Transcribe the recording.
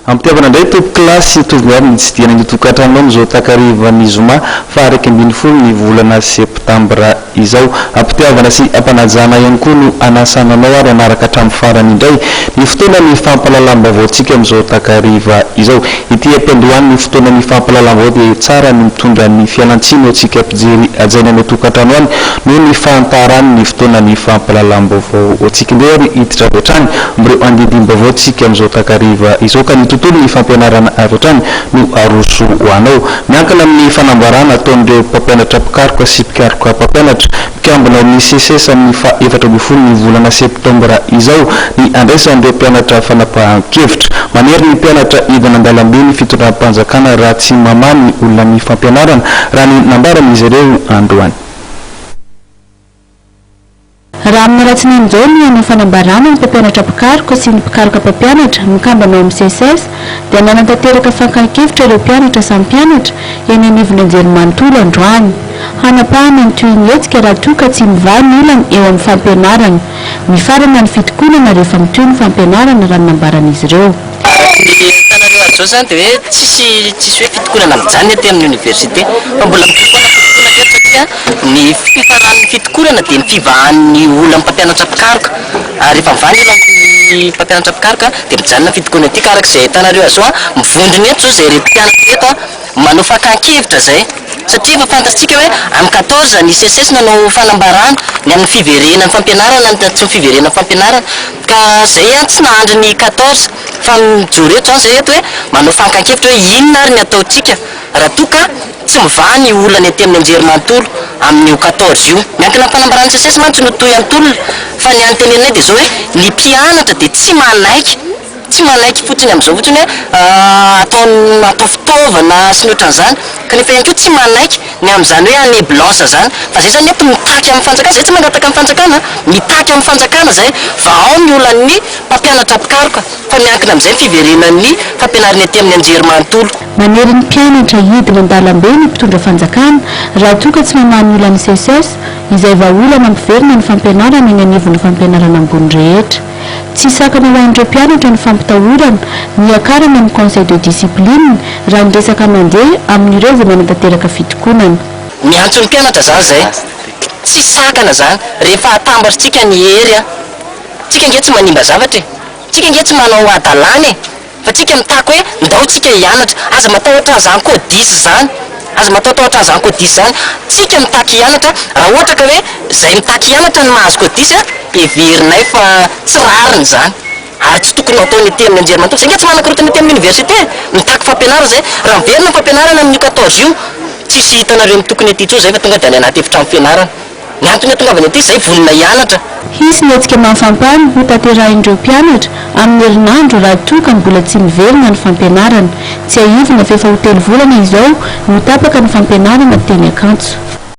Ampitiavana indray topo klasy tovovavy nitsidihana ny tokantrano amin'izao takarivan'ny zoma fa araiky ambin'ny folo ny volana septambra izao. Ampitiavana sy ampanajana ihany koa no anasananao ary anaraka hatramin'ny farany indray ny fotoana ny fampahalalam-baovaontsika amin'izao takariva izao. Ity ampendoany ny fotoana ny fampahalalam-baovao dia tsara ny mitondra ny fialan-tsiny antsika mpijery ajaina ny tokantrano any noho ny fahantarany ny fotoana ny fampahalalam-baovao antsika indray ary hiditra avy hatrany amin'ireo andidim-baovao antsika amin'izao takariva izao ka ny tontolo ny fampianarana avy hatrany no aroso ho anao. Miankina amin'ny fanamboarana ataon'ireo mpampianatra pikaroka sy pikaroka mpampianatra mikambana ny CCS amin'ny faha-efatra ambin'ny folo ny volana septambra izao ny andraisan'ireo mpianatra fanapahan-kevitra. Manery ny mpianatra hidina an-dalambe ny fitondram-panjakana raha tsy mamany ny olona ny fampianarana raha ny nambaran'izy ireo androany. Raha amin'ny ratsiny amin'izao ny amin'ny fanambarana ny mpampianatra pikaroka sy ny pikaroka mpampianatra mikambana ao amin'ny CCS dia nanantanteraka fankan-kevitra ireo mpianatra samy mpianatra eny anivon'ny anjerimanontolo androany. Hanapahana ny tohin'hetsika raha toa ka tsy mivaly ny olana eo amin'ny fampianarana. Mifarana ny fitokonana rehefa mitohy ny fampianarana raha nambaran'izy ireo. Tanareo azo zany dia hoe tsisy hoe fitokonana mijanona aty amin'ny université fa mbola mitokona satria ny fifaran'ny fitokonana dia ny fivahan'ny olona mpampianatra pikaroka ary rehefa mivany olona ny mpampianatra pikaroka dia mijanona fitokonana ity ka arak'izay tanareo azo mivondrona eto zao zay reto mpianatra eto manao fankan-kevitra zay satria efa fantatsika hoe amin'ny 14 ny CCS nanao fanambarana ny amin'ny fiverenan'ny fampianarana ny tsy fiverenan'ny fampianarana ka zay tsy nahandry ny 14 fa mijoro eto zany zay eto hoe manao fankan-kevitra hoe inona ary ny ataotsika raha toa ka tsy mivaha ny olana ety amin'ny anjerimanontolo amin'ny 14 io. Miankina amin'ny fanambarana CCS mantsy no toy antolona fa ny antenenay dia zao hoe ny mpianatra dia tsy manaiky fotsiny amin'izao fotsiny hoe atao fitaovana sy ny ohatran'izany kanefa ihany koa tsy manaiky ny amin'izany hoe année blanche zany fa zay zany eto mitaky amin'ny fanjakana zay tsy mangataka amin'ny fanjakana mitaky amin'ny fanjakana zay fa ao ny olan'ny mpampianatra pikaroka fa miankina amin'izay fiverenan'ny fampianarana ety amin'ny anjerimanontolo. Manery ny mpianatra hidina an-dalambe ny mpitondra fanjakana raha toa ka tsy mamany olan'ny CCS izay vahaolana mpiverina ny fampianarana eny anivon'ny fampianarana ambony rehetra. Tsy sakana ho an'ireo mpianatra ny fampitahorana ny akarana amin'ny conseil de discipline raha ny resaka mandeha amin'ireo vao manantanteraka fitokonana. Miantso ny mpianatra zany zay tsy sakana zany rehefa atambatritsika ny hery tsika nge tsy manimba zavatra tsika nge tsy manao adalany fa tsika mitaky hoe ndao tsika hianatra aza matahotra an'izany koa 10 zany aza matahotra an'izany koa 10 zany tsika mitaky hianatra raha ohatra ka hoe zay mitaky hianatra ny mahazo koa 10 everinay fa tsy rariny zany ary tsy tokony ataony ety amin'ny anjerimanontolo zay nge tsy manakorotany ety amin'ny université mitaky fampianarana zay raha miverina fampianarana amin'ny 14 io tsisy hitanareo mitokony ety tsao zay fa tonga dia any anaty efitrano fianarana ny antony tonga avy ety zay volona hianatra. Hisy ny hetsika mahafampany ho tanterahin'ireo mpianatra amin'ny herinandro raha toa ka mbola tsy miverina ny fampianarana. Tsy ahivina fa efa ho 3 volana izao no tapaka ny fampianarana teny Ankantso.